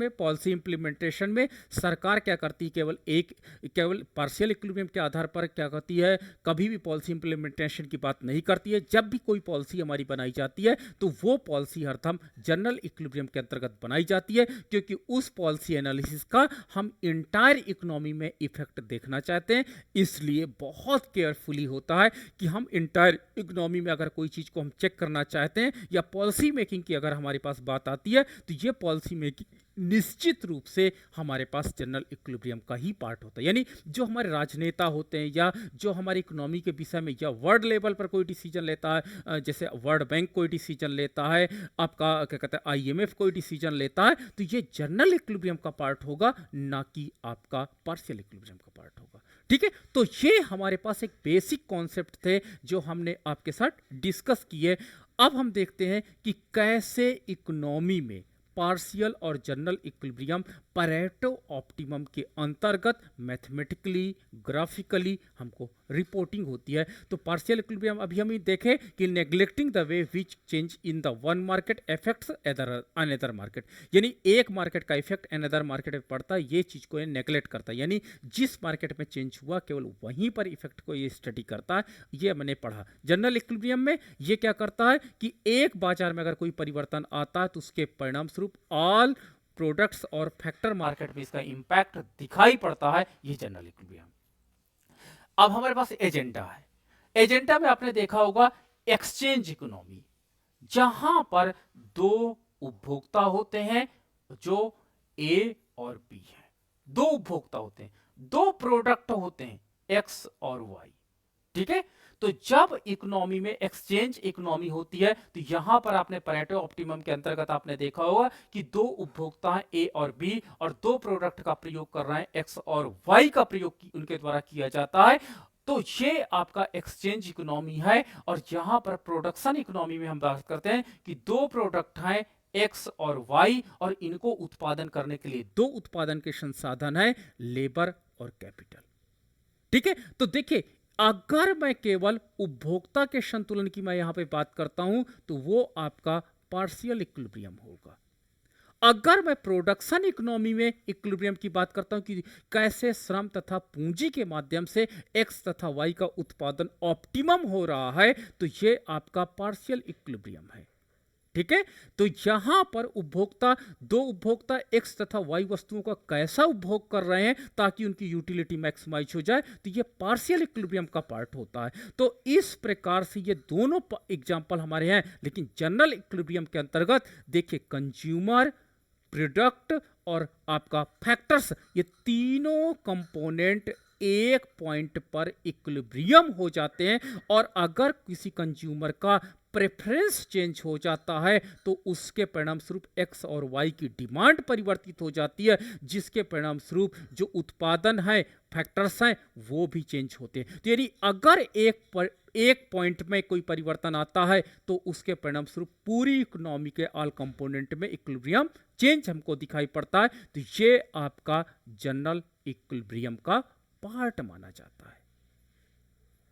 में सरकार क्या करती है, केवल पार्शियल इक्विलिब्रियम के आधार पर क्या करती है, कभी भी पॉलिसी इंप्लीमेंटेशन की बात नहीं करती है। जब भी कोई पॉलिसी हमारी बनाई जाती है तो वो पॉलिसी हरदम जनरल इक्विलिब्रियम के अंतर्गत बनाई जाती है क्योंकि उस पॉलिसी एनालिसिस का हम इंटायर इकोनॉमी में इफेक्ट देखना चाहते हैं। इसलिए बहुत केयरफुली होता है कि हम इंटायर इकोनॉमी में अगर कोई चीज़ को हम चेक करना चाहते हैं या पॉलिसी मेकिंग की अगर हमारे पास बात आती है तो ये पॉलिसी मेकिंग निश्चित रूप से हमारे पास जनरल इक्विलिब्रियम का ही पार्ट होता है। यानी जो हमारे राजनेता होते हैं या जो हमारी इकोनॉमी के विषय में या वर्ल्ड लेवल पर कोई डिसीजन लेता है, जैसे वर्ल्ड बैंक कोई डिसीजन लेता है, आपका क्या कहते हैं आईएमएफ कोई डिसीजन लेता है, तो ये जनरल इक्विलिब्रियम का पार्ट होगा, ना कि आपका पार्शियल इक्विलिब्रियम का पार्ट होगा। ठीक है, तो ये हमारे पास एक बेसिक कॉन्सेप्ट थे जो हमने आपके साथ डिस्कस किए। अब हम देखते हैं कि कैसे इकोनॉमी में पार्शियल और जनरल इक्विलिब्रियम परेटो ऑप्टिमम के अंतर्गत मैथमेटिकली ग्राफिकली हमको रिपोर्टिंग होती है। तो पार्शियल इक्विलिब्रियम अभी हम देखें कि neglecting the way which change in the one market affects another market, यानी एक मार्केट का इफेक्ट अनदर मार्केट में पड़ता है, ये चीज को ये नेग्लेक्ट करता है। यानी जिस मार्केट में चेंज हुआ केवल वहीं पर इफेक्ट को ये स्टडी करता है, ये मैंने पढ़ा। जनरल इक्विलिब्रियम में ये क्या करता है कि एक बाजार में अगर कोई परिवर्तन आता है तो उसके परिणाम स्वरूप ऑल प्रोडक्ट्स और फैक्टर मार्केट में इसका इंपैक्ट दिखाई पड़ता है, ये जनरल इक्विलिब्रियम। अब हमारे पास एजेंडा है। एजेंडा में आपने देखा होगा एक्सचेंज इकोनॉमी, जहां पर दो उपभोक्ता होते हैं जो ए और बी है, दो उपभोक्ता होते हैं, दो प्रोडक्ट होते हैं एक्स और वाई। ठीक है, तो जब इकोनॉमी में एक्सचेंज इकोनॉमी होती है तो यहां पर आपने परेटो ऑप्टिमम के अंतर्गत आपने देखा होगा कि दो उपभोक्ता हैं ए और बी और दो प्रोडक्ट का प्रयोग कर रहे हैं एक्स और वाई का प्रयोग उनके द्वारा किया जाता है, तो ये आपका एक्सचेंज इकोनॉमी है। और यहां पर प्रोडक्शन इकोनॉमी में हम बात करते हैं कि दो प्रोडक्ट हैं एक्स और वाई और इनको उत्पादन करने के लिए दो उत्पादन के संसाधन है लेबर और कैपिटल। ठीक है, तो देखिए अगर मैं केवल उपभोक्ता के संतुलन की मैं यहां पे बात करता हूं तो वो आपका पार्शियल इक्विलिब्रियम होगा। अगर मैं प्रोडक्शन इकोनॉमी में इक्विलिब्रियम की बात करता हूं कि कैसे श्रम तथा पूंजी के माध्यम से एक्स तथा वाई का उत्पादन ऑप्टिमम हो रहा है, तो ये आपका पार्शियल इक्विलिब्रियम है। ठीक है, तो यहां पर उपभोक्ता दो उपभोक्ता एक्स तथा वाई वस्तुओं का कैसा उपभोग कर रहे हैं ताकि उनकी यूटिलिटी मैक्सिमाइज हो जाए, तो ये पार्शियल इक्विलिब्रियम का पार्ट होता है। तो इस प्रकार से ये दोनों एग्जांपल हमारे हैं। लेकिन जनरल इक्विलिब्रियम के अंतर्गत देखिए कंज्यूमर, प्रोडक्ट और आपका फैक्टर्स, ये तीनों कंपोनेंट एक पॉइंट पर इक्विलिब्रियम हो जाते हैं। और अगर किसी कंज्यूमर का प्रेफरेंस चेंज हो जाता है तो उसके परिणाम स्वरूप एक्स और वाई की डिमांड परिवर्तित हो जाती है, जिसके परिणाम स्वरूप जो उत्पादन है फैक्टर्स हैं वो भी चेंज होते हैं। तो यानी अगर एक पॉइंट में कोई परिवर्तन आता है तो उसके परिणाम स्वरूप पूरी इकोनॉमी के ऑल कंपोनेंट में इक्विलिब्रियम चेंज हमको दिखाई पड़ता है। तो ये आपका जनरल इक्विलिब्रियम का पार्ट माना जाता है।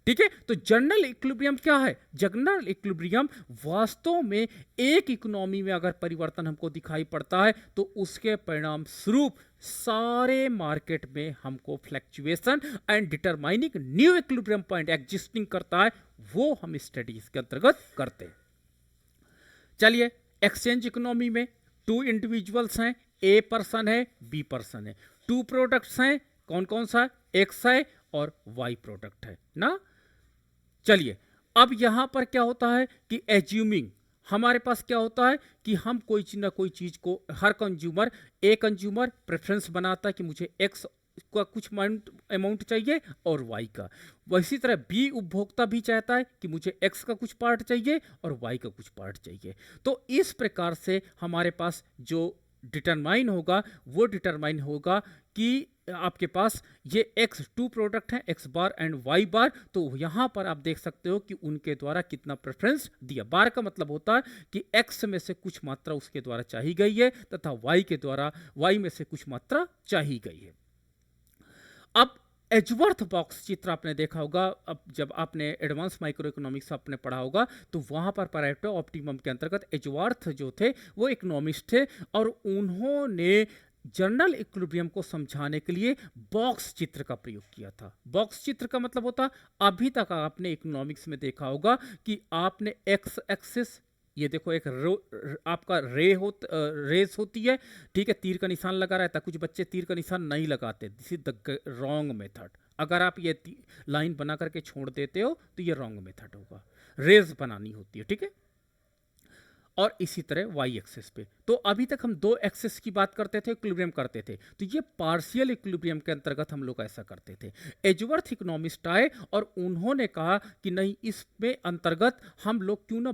ठीक है, तो जनरल इक्विलिब्रियम क्या है? जनरल इक्विलिब्रियम वास्तव में एक इकोनॉमी में अगर परिवर्तन हमको दिखाई पड़ता है तो उसके परिणाम स्वरूप सारे मार्केट में हमको fluctuation and determining new equilibrium point existing करता है, वो हम स्टडीज के अंतर्गत करते हैं। चलिए, एक्सचेंज इकोनॉमी में टू इंडिविजुअल्स हैं, ए पर्सन है, बी पर्सन है, टू प्रोडक्ट्स हैं, कौन कौन सा? एक्स है और वाई प्रोडक्ट है ना। चलिए, अब यहां पर क्या होता है कि एज्यूमिंग हमारे पास क्या होता है कि हम कोई चीज ना कोई चीज को हर कंज्यूमर प्रेफरेंस बनाता है कि मुझे एक्स का कुछ अमाउंट चाहिए और वाई का, वैसी तरह बी उपभोक्ता भी चाहता है कि मुझे एक्स का कुछ पार्ट चाहिए और वाई का कुछ पार्ट चाहिए। तो इस प्रकार से हमारे पास जो डिटरमाइन होगा वो डिटरमाइन होगा कि आपके पास ये एक्स टू प्रोडक्ट हैं एक्स बार एंड वाई बार, तो यहां पर आप देख सकते हो कि उनके द्वारा कितना प्रेफरेंस दिया। बार का मतलब होता है कि एक्स में से कुछ मात्रा उसके द्वारा चाही गई है तथा वाई के द्वारा वाई में से कुछ मात्रा चाही गई है। अब एजवर्थ बॉक्स चित्र आपने देखा होगा, अब जब आपने एडवांस माइक्रो इकोनॉमिक्स आपने पढ़ा होगा तो वहां पर परेटो ऑप्टिमम के अंतर्गत एजवर्थ जो थे वो इकोनॉमिस्ट थे और उन्होंने जनरल इक्विलिब्रियम को समझाने के लिए बॉक्स चित्र का प्रयोग किया था। बॉक्स चित्र का मतलब होता, अभी तक आपने इकोनॉमिक्स में देखा होगा कि आपने एक्स एक्सिस, ये देखो एक आपका रेस होती है, ठीक है, तीर का निशान लगा रहता है। कुछ बच्चे तीर का निशान नहीं लगाते, this is the wrong method. अगर आप ये लाइन बना करके छोड़ देते हो तो ये रॉन्ग मेथड होगा, रेस बनानी होती है। ठीक है, और इसी तरह वाई एक्सिस पे। तो अभी तक हम दो एक्सिस की बात करते थे, इक्विलिब्रियम करते थे, तो ये पार्शियल इक्विलिब्रियम के अंतर्गत हम लोग ऐसा करते थे। एजवर्थ इकोनॉमिस्ट आए और उन्होंने कहा कि नहीं, इसमें अंतर्गत हम लोग क्यों ना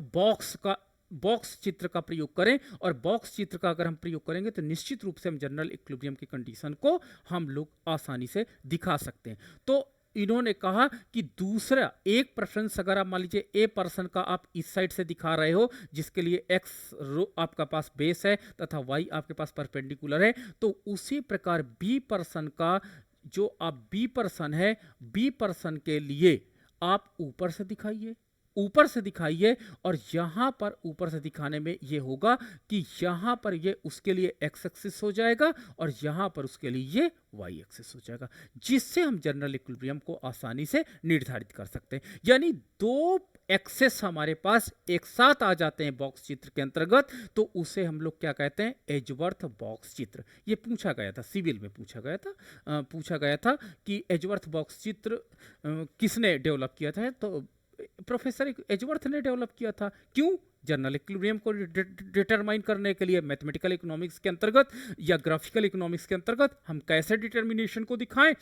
बॉक्स चित्र का प्रयोग करें, और बॉक्स चित्र का अगर हम प्रयोग करेंगे तो निश्चित रूप से हम जनरल इक्विलिब्रियम की कंडीशन को हम लोग आसानी से दिखा सकते हैं। तो इन्होंने कहा कि दूसरा एक प्रेफरेंस, अगर आप मान लीजिए ए पर्सन का आप इस साइड से दिखा रहे हो, जिसके लिए एक्स रो आपका पास बेस है तथा वाई आपके पास परपेंडिकुलर है, तो उसी प्रकार बी पर्सन का जो आप बी पर्सन है, बी पर्सन के लिए आप ऊपर से दिखाइए, और यहां पर ऊपर से दिखाने में यह होगा कि यहां पर ये उसके लिए एक्स एक्सिस हो जाएगा और यहां पर उसके लिए ये वाई एक्सिस हो जाएगा, जिससे हम जनरल इक्विलिब्रियम को आसानी से निर्धारित कर सकते हैं। यानी दो एक्सेस हमारे पास एक साथ आ जाते हैं बॉक्स चित्र के अंतर्गत, तो उसे हम लोग क्या कहते हैं, एजवर्थ बॉक्स चित्र। ये पूछा गया था, सिविल में पूछा गया था कि एजवर्थ बॉक्स चित्र किसने डेवलप किया था, तो प्रोफेसर एजवर्थ ने डेवलप किया था। क्यों? जनरल इक्विलिब्रियम को डिटरमाइन करने के लिए मैथमेटिकल इकोनॉमिक्स के अंतर्गत या ग्राफिकल इकोनॉमिक्स के अंतर्गत हम कैसे डिटर्मिनेशन को दिखाएं,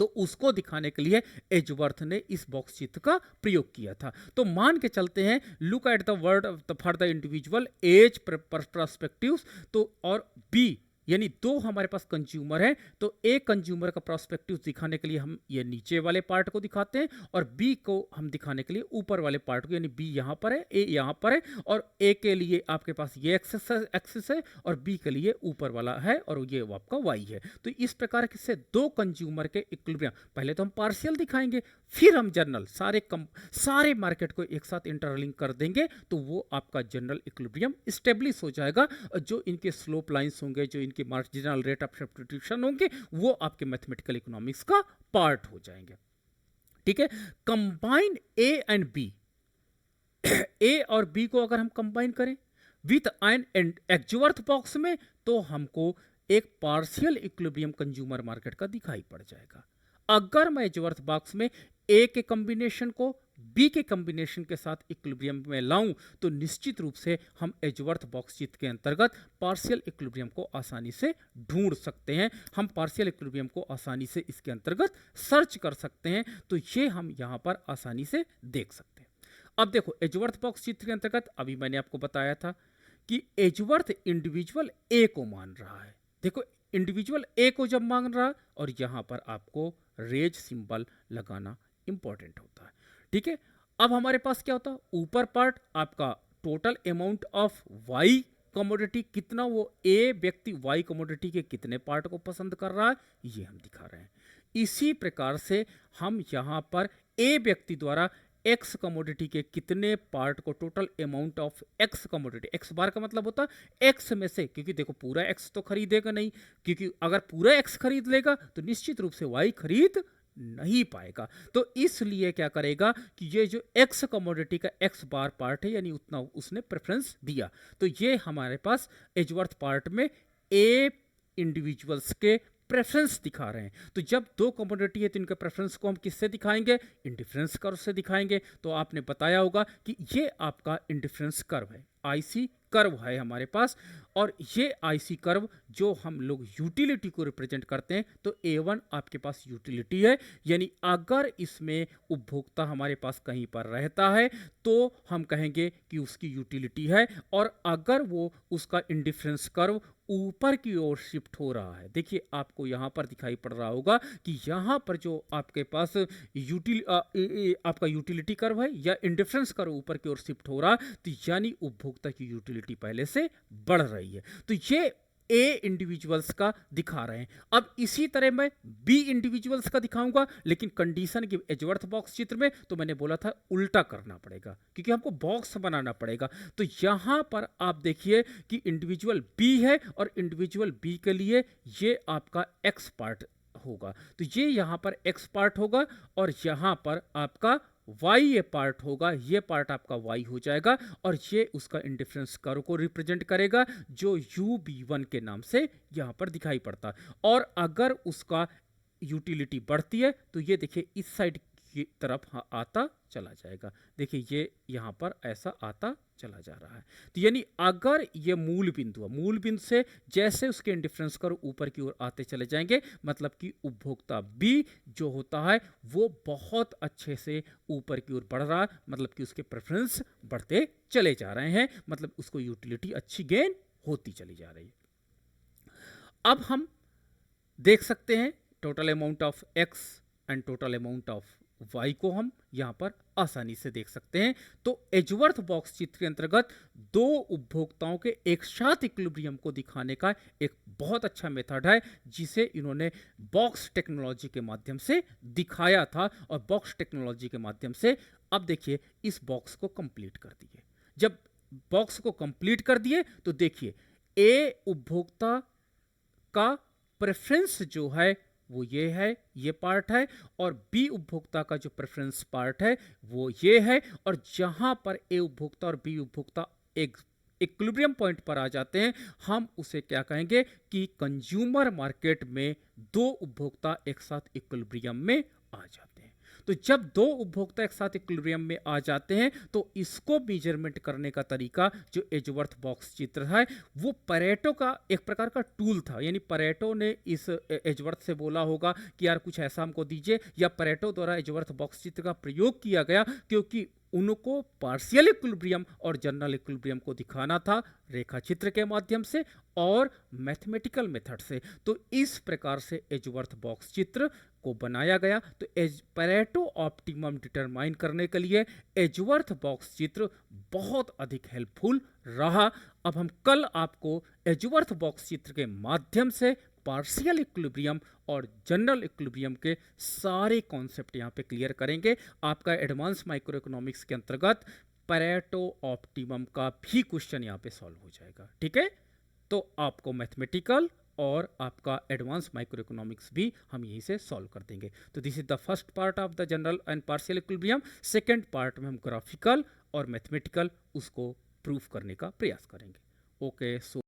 तो उसको दिखाने के लिए एजवर्थ ने इस बॉक्स चित्र का प्रयोग किया था। तो मान के चलते हैं, look at the word for the individual as perspectives, तो और बी यानी दो हमारे पास कंज्यूमर है, तो ए कंज्यूमर का प्रोस्पेक्टिव दिखाने के लिए हम ये नीचे वाले पार्ट को दिखाते हैं, और बी को हम दिखाने के लिए ऊपर वाले पार्ट को, यानी बी यहां पर है, ए यहां पर है, और ए के लिए आपके पास ये एक्सिस है और बी के लिए ऊपर वाला है और ये आपका वाई है। तो इस प्रकार से दो कंज्यूमर के इक्विलिब्रियम, पहले तो हम पार्शियल दिखाएंगे, फिर हम जनरल सारे मार्केट को एक साथ इंटरलिंक कर देंगे, तो वो आपका जनरल इक्विलिब्रियम स्टेब्लिश हो जाएगा। जो इनके स्लोप लाइंस होंगे, जो इनके मार्जिनल रेट ऑफ सब्स्टिट्यूशन होंगे, वो आपके मैथमेटिकल इकोनॉमिक्स का पार्ट हो जाएंगे। ठीक है, कंबाइन ए एंड बी, ए और बी को अगर हम कंबाइन करें विथ एन एजवर्थ बॉक्स में, तो हमको एक पार्शियल इक्विलिब्रियम कंज्यूमर मार्केट का दिखाई पड़ जाएगा। अगर मैं एजवर्थ बॉक्स में ए के कॉम्बिनेशन को बी के कॉम्बिनेशन के साथ इक्विलिब्रियम में लाऊं, तो निश्चित रूप से हम एजवर्थ बॉक्स चित्र के अंतर्गत पार्शियल इक्विलिब्रियम को आसानी से ढूंढ सकते हैं। हम पार्शियल इक्विलिब्रियम को आसानी से इसके अंतर्गत सर्च कर सकते हैं, तो ये हम यहां पर आसानी से देख सकते हैं। अब देखो, एजवर्थ बॉक्स चित्र के अंतर्गत अभी मैंने आपको बताया था कि एजवर्थ इंडिविजुअल ए को मान रहा है। देखो, इंडिविजुअल ए को जब मान रहा है, और यहां पर आपको रेज सिंबल लगाना इंपॉर्टेंट होता है। ठीक है, अब हमारे पास क्या होता है, ऊपर पार्ट आपका total amount of y commodity कितना, वो ए व्यक्ति वाई कमोडिटी के कितने पार्ट को पसंद कर रहा है, ये हम दिखा रहे हैं। इसी प्रकार से हम यहां पर ए व्यक्ति द्वारा एक्स कमोडिटी के कितने पार्ट को, total amount of x commodity, x bar का मतलब होता है एक्स में से, क्योंकि देखो पूरा एक्स तो खरीदेगा नहीं, क्योंकि अगर पूरा एक्स खरीद लेगा तो निश्चित रूप से वाई खरीद नहीं पाएगा। तो इसलिए क्या करेगा कि ये जो एक्स कमोडिटी का एक्स बार पार्ट है, यानी उतना उसने प्रेफरेंस दिया, तो ये हमारे पास एजवर्थ पार्ट में ए इंडिविजुअल्स के प्रेफरेंस दिखा रहे हैं। तो जब दो कमोडिटी है तो इनके प्रेफरेंस को हम किससे दिखाएंगे, इंडिफरेंस कर्व से दिखाएंगे। तो आपने बताया होगा कि ये आपका इंडिफरेंस कर्व है, आईसी कर्व है हमारे पास, और ये आईसी कर्व जो हम लोग यूटिलिटी को रिप्रेजेंट करते हैं, तो A1 आपके पास यूटिलिटी है, यानी अगर इसमें उपभोक्ता हमारे पास कहीं पर रहता है तो हम कहेंगे कि उसकी यूटिलिटी है, और अगर वो उसका इंडिफरेंस कर्व ऊपर की ओर शिफ्ट हो रहा है, देखिए आपको यहां पर दिखाई पड़ रहा होगा कि यहां पर जो आपके पास आपका यूटिलिटी कर्व है या इंडिफरेंस कर्व ऊपर की ओर शिफ्ट हो रहा है, तो यानी उपभोक्ता की यूटिलिटी पहले से बढ़ रही है। तो ये ए इंडिविजुअल्स का दिखा रहे हैं। अब इसी तरह मैं बी इंडिविजुअल्स का दिखाऊंगा, लेकिन कंडीशन की एजवर्थ बॉक्स चित्र में तो मैंने बोला था उल्टा करना पड़ेगा, क्योंकि हमको बॉक्स बनाना पड़ेगा। तो यहां पर आप देखिए कि इंडिविजुअल बी है, और इंडिविजुअल बी के लिए ये आपका एक्स पार्ट होगा, तो ये यहां पर एक्स पार्ट होगा, और यहां पर आपका वाई ये पार्ट होगा, ये पार्ट आपका वाई हो जाएगा, और ये उसका इंडिफरेंस कर्व को रिप्रेजेंट करेगा जो UB1 के नाम से यहां पर दिखाई पड़ता है। और अगर उसका यूटिलिटी बढ़ती है तो ये देखिए इस साइड ये तरफ आता चला जाएगा। देखिए ये यहाँ पर ऐसा आता चला जा रहा है। तो यानी अगर ये मूल बिंदु है, मूल बिंदु से जैसे उसके इंडिफरेंस करो ऊपर की ओर आते चले जाएंगे, मतलब कि उपभोक्ता बी जो होता है वो बहुत अच्छे से ऊपर की ओर बढ़ रहा है, मतलब कि उसके प्रेफरेंस बढ़ते चले जा रहे हैं, मतलब उसको यूटिलिटी अच्छी गेन होती चली जा रही है। अब हम देख सकते हैं total amount of x and total amount of y को हम यहां पर आसानी से देख सकते हैं। तो एजवर्थ बॉक्स चित्र के अंतर्गत दो उपभोक्ताओं के एक साथ इक्विलिब्रियम को दिखाने का एक बहुत अच्छा मेथड है, जिसे इन्होंने बॉक्स टेक्नोलॉजी के माध्यम से दिखाया था। और बॉक्स टेक्नोलॉजी के माध्यम से अब देखिए इस बॉक्स को कंप्लीट कर दिए। जब बॉक्स को कंप्लीट कर दिए तो देखिए ए उपभोक्ता का प्रेफरेंस जो है वो ये है, ये पार्ट है, और बी उपभोक्ता का जो प्रेफरेंस पार्ट है वो ये है। और जहां पर ए उपभोक्ता और बी उपभोक्ता एक इक्विलिब्रियम पॉइंट पर आ जाते हैं, हम उसे क्या कहेंगे कि कंज्यूमर मार्केट में दो उपभोक्ता एक साथ इक्विलिब्रियम में आ जाते हैं। तो जब दो उपभोक्ता एक साथ इक्विलिब्रियम में आ जाते हैं तो इसको मेजरमेंट करने का तरीका जो एजवर्थ बॉक्स चित्र है वो परेटो का एक प्रकार का टूल था। यानी परेटो ने इस एजवर्थ से बोला होगा कि यार कुछ ऐसा हमको दीजिए, या परेटो द्वारा एजवर्थ बॉक्स चित्र का प्रयोग किया गया क्योंकि उनको पार्शियल इक्विलिब्रियम और जनरल इक्विलिब्रियम को दिखाना था रेखा चित्र के माध्यम से और मैथमेटिकल मेथड से। तो इस प्रकार से एजवर्थ बॉक्स चित्र को बनाया गया। तो परेटो ऑप्टिमम डिटरमाइन करने के लिए एजवर्थ बॉक्स चित्र बहुत अधिक हेल्पफुल रहा। अब हम कल आपको एजवर्थ बॉक्स चित्र के माध्यम से पार्शियल इक्विलिब्रियम और जनरल इक्विलिब्रियम के सारे कॉन्सेप्ट यहाँ पे क्लियर करेंगे। आपका एडवांस माइक्रो इकोनॉमिक्स के अंतर्गत परेटो ऑप्टिमम का भी क्वेश्चन यहाँ पे सॉल्व हो जाएगा। ठीक है, तो आपको मैथमेटिकल और आपका एडवांस माइक्रो इकोनॉमिक्स भी हम यहीं से सॉल्व कर देंगे। तो this is the first part of the general and partial equilibrium. Second part में हम ग्राफिकल और मैथमेटिकल उसको प्रूफ करने का प्रयास करेंगे। ओके, सो